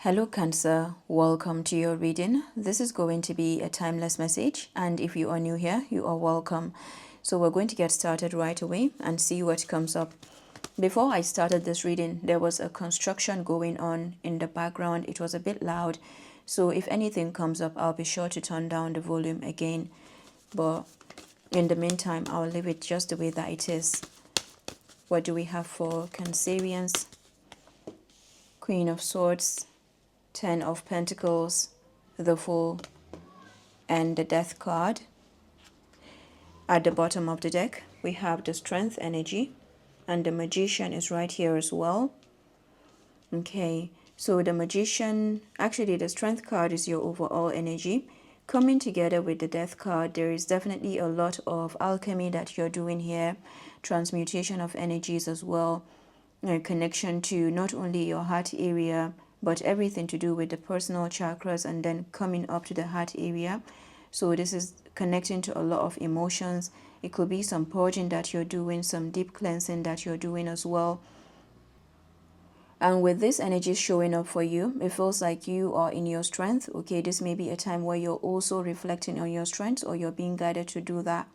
Hello Cancer, welcome to your reading. This is going to be a timeless message, and if you are new here, you are welcome. So we're going to get started right away and see what comes up. Before I started this reading, there was a construction going on in the background. It was a bit loud, so if anything comes up, I'll be sure to turn down the volume again. But in the meantime, I'll leave it just the way that it is. What do we have for Cancerians? Queen of Swords, Ten of Pentacles, the Fool, and the Death card. At the bottom of the deck, we have the Strength energy, and the Magician is right here as well. Okay, so the Magician, actually the Strength card is your overall energy. Coming together with the Death card, there is definitely a lot of alchemy that you're doing here, transmutation of energies as well, a connection to not only your heart area, but everything to do with the personal chakras and then coming up to the heart area. So this is connecting to a lot of emotions. It could be some purging that you're doing, some deep cleansing that you're doing as well. And with this energy showing up for you, it feels like you are in your strength. Okay, this may be a time where you're also reflecting on your strengths, or you're being guided to do that.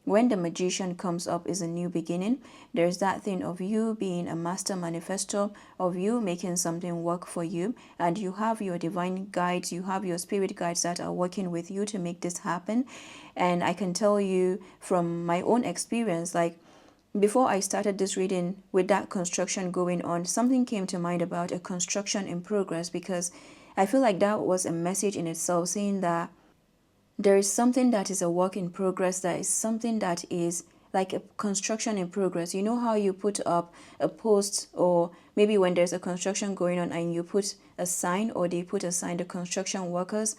When the Magician comes up is a new beginning. There's that thing of you being a master manifestor, of you making something work for you, and you have your divine guides, you have your spirit guides that are working with you to make this happen. And I can tell you from my own experience, like before I started this reading, with that construction going on, something came to mind about a construction in progress, because I feel like that was a message in itself, saying that there is something that is a work in progress, that is something that is like a construction in progress. You know how you put up a post, or maybe when there's a construction going on and you put a sign, or they put a sign, the construction workers.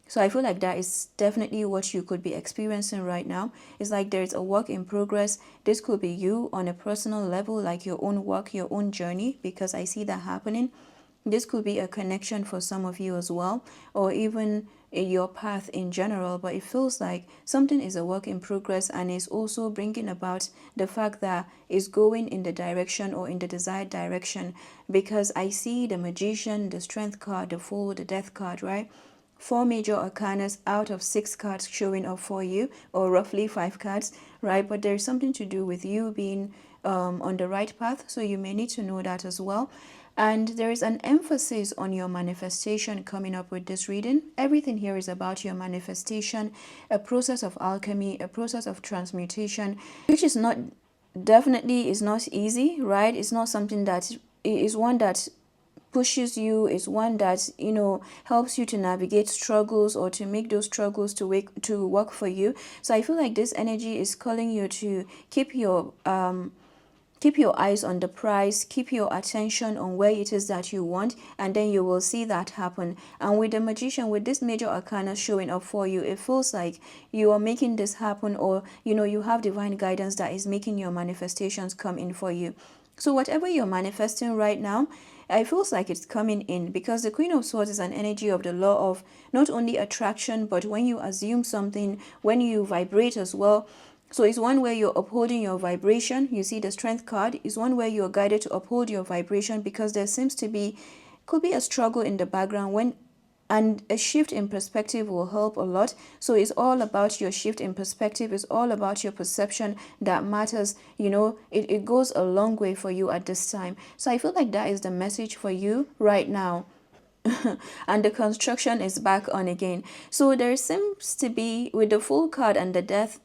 So I feel like that is definitely what you could be experiencing right now. It's like there's a work in progress. This could be you on a personal level, like your own work, your own journey, because I see that happening. This could be a connection for some of you as well, or even your path in general, but it feels like something is a work in progress, and is also bringing about the fact that it's going in the direction, or in the desired direction, because I see the Magician, the Strength card, the Fool, the Death card, right? 4 major arcanas out of 6 cards showing up for you, or roughly 5 cards, right? But there's something to do with you being on the right path, so you may need to know that as well. And there is an emphasis on your manifestation coming up with this reading. Everything here is about your manifestation, a process of alchemy, a process of transmutation, which is not, definitely is not easy, right? It's not something that is one that pushes you, is one that, you know, helps you to navigate struggles, or to make those struggles to work for you. So I feel like this energy is calling you to keep your eyes on the prize, keep your attention on where it is that you want, and then you will see that happen. And with the Magician, with this major arcana showing up for you, it feels like you are making this happen, or, you know, you have divine guidance that is making your manifestations come in for you. So whatever you're manifesting right now, it feels like it's coming in, because the Queen of Swords is an energy of the law of not only attraction, but when you assume something, when you vibrate as well. So it's one where you're upholding your vibration. You see the Strength card is one where you're guided to uphold your vibration, because there seems to be, could be a struggle in the background, and a shift in perspective will help a lot. So it's all about your shift in perspective. It's all about your perception that matters. You know, it goes a long way for you at this time. So I feel like that is the message for you right now. And the construction is back on again. So there seems to be, with the Fool card and the Death,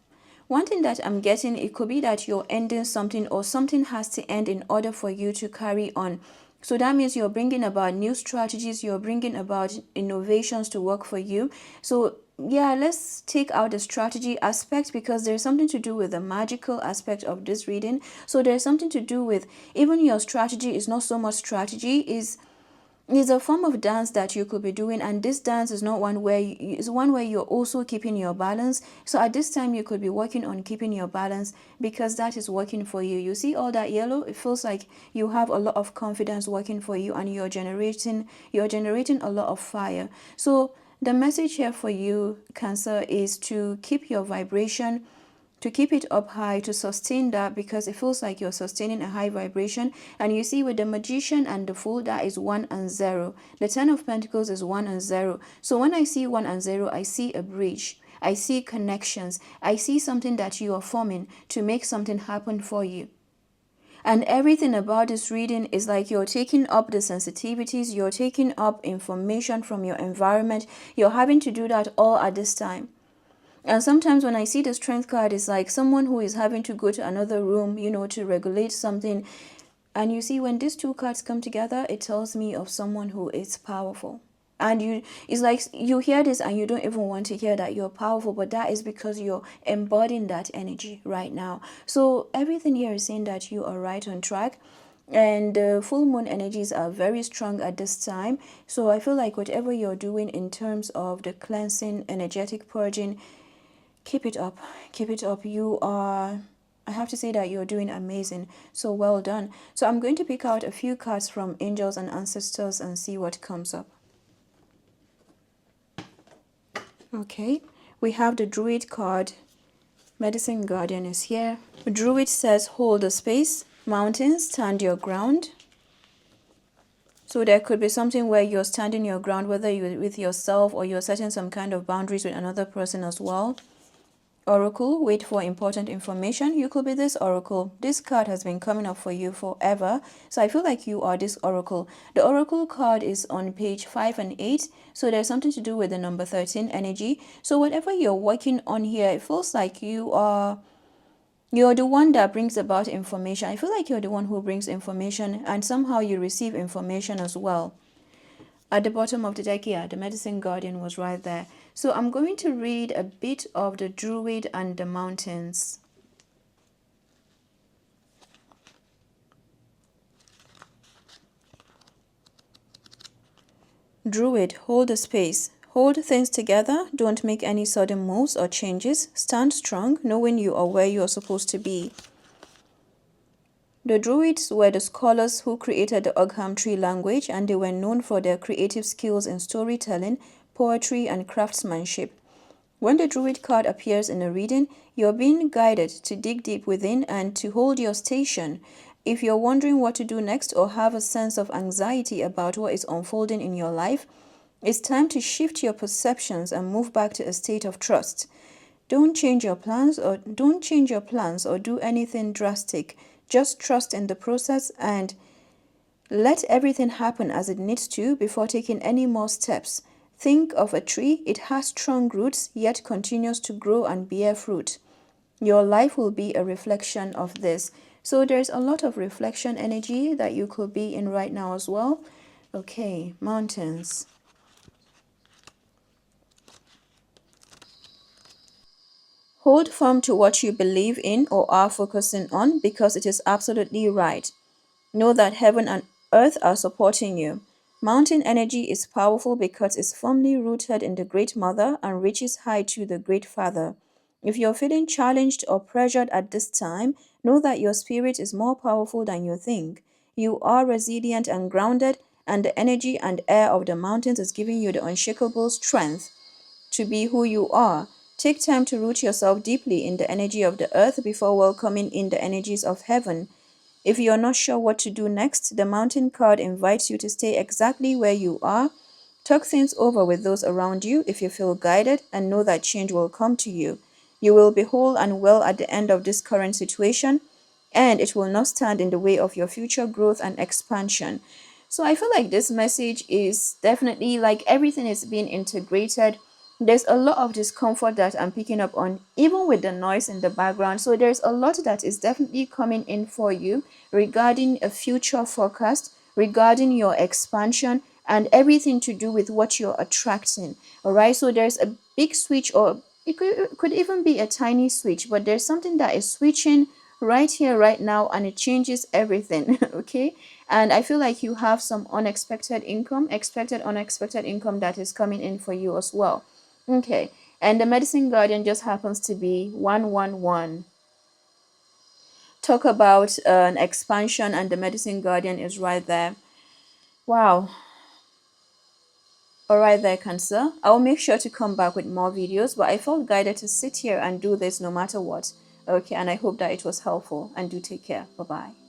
one thing that I'm getting, it could be that you're ending something, or something has to end in order for you to carry on. So that means you're bringing about new strategies, you're bringing about innovations to work for you. So yeah, let's take out the strategy aspect, because there's something to do with the magical aspect of this reading. So there's something to do with, even your strategy is not so much strategy, is a form of dance that you could be doing, and this dance is not one where is one where you're also keeping your balance. So at this time you could be working on keeping your balance, because that is working for you. You see all that yellow, it feels like you have a lot of confidence working for you, and you're generating a lot of fire. So the message here for you, Cancer, is to keep your vibration to keep it up high, to sustain that, because it feels like you're sustaining a high vibration. And you see with the Magician and the Fool, that is 1 and 0. The Ten of Pentacles is 1 and 0. So when I see 1 and 0, I see a bridge. I see connections. I see something that you are forming to make something happen for you. And everything about this reading is like you're taking up the sensitivities, you're taking up information from your environment. You're having to do that all at this time. And sometimes when I see the Strength card, it's like someone who is having to go to another room, you know, to regulate something. And you see, when these two cards come together, it tells me of someone who is powerful. And it's like you hear this and you don't even want to hear that you're powerful, but that is because you're embodying that energy right now. So everything here is saying that you are right on track. And the full moon energies are very strong at this time. So I feel like whatever you're doing in terms of the cleansing, energetic purging, keep it up. Keep it up. I have to say that you're doing amazing. So well done. So I'm going to pick out a few cards from angels and ancestors and see what comes up. Okay, we have the Druid card. Medicine Guardian is here. Druid says, hold the space. Mountains, stand your ground. So there could be something where you're standing your ground, whether you're with yourself or you're setting some kind of boundaries with another person as well. Oracle, wait for important information. You could be this Oracle. This card has been coming up for you forever. So I feel like you are this Oracle. The Oracle card is on page 5 and 8. So there's something to do with the number 13 energy. So whatever you're working on here, it feels like you're the one that brings about information. I feel like you're the one who brings information, and somehow you receive information as well. At the bottom of the deck, yeah, the Medicine Guardian was right there. So I'm going to read a bit of the Druid and the Mountains. Druid, hold the space. Hold things together. Don't make any sudden moves or changes. Stand strong, knowing you are where you are supposed to be. The Druids were the scholars who created the Ogham tree language, and they were known for their creative skills in storytelling, poetry, and craftsmanship. When the Druid card appears in a reading, you're being guided to dig deep within and to hold your station. If you're wondering what to do next or have a sense of anxiety about what is unfolding in your life, it's time to shift your perceptions and move back to a state of trust. Don't change your plans or do anything drastic. Just trust in the process and let everything happen as it needs to before taking any more steps. Think of a tree. It has strong roots, yet continues to grow and bear fruit. Your life will be a reflection of this. So there's a lot of reflection energy that you could be in right now as well. Okay, Mountains. Hold firm to what you believe in or are focusing on, because it is absolutely right. Know that heaven and earth are supporting you. Mountain energy is powerful because it's firmly rooted in the Great Mother and reaches high to the Great Father. If you're feeling challenged or pressured at this time, know that your spirit is more powerful than you think. You are resilient and grounded, and the energy and air of the mountains is giving you the unshakable strength to be who you are. Take time to root yourself deeply in the energy of the earth before welcoming in the energies of heaven. If you're not sure what to do next, the Mountain card invites you to stay exactly where you are. Talk things over with those around you if you feel guided, and know that change will come to you. You will be whole and well at the end of this current situation, and it will not stand in the way of your future growth and expansion. So I feel like this message is definitely like everything is being integrated. There's a lot of discomfort that I'm picking up on, even with the noise in the background. So there's a lot that is definitely coming in for you regarding a future forecast, regarding your expansion, and everything to do with what you're attracting. All right, so there's a big switch, or it could even be a tiny switch, but there's something that is switching right here, right now, and it changes everything. Okay, and I feel like you have some unexpected income, unexpected income that is coming in for you as well. Okay, and the Medicine Guardian just happens to be 111. Talk about an expansion, and the Medicine Guardian is right there. Wow. All right there, Cancer. I'll make sure to come back with more videos, but I felt guided to sit here and do this no matter what. Okay, and I hope that it was helpful, and do take care. Bye bye.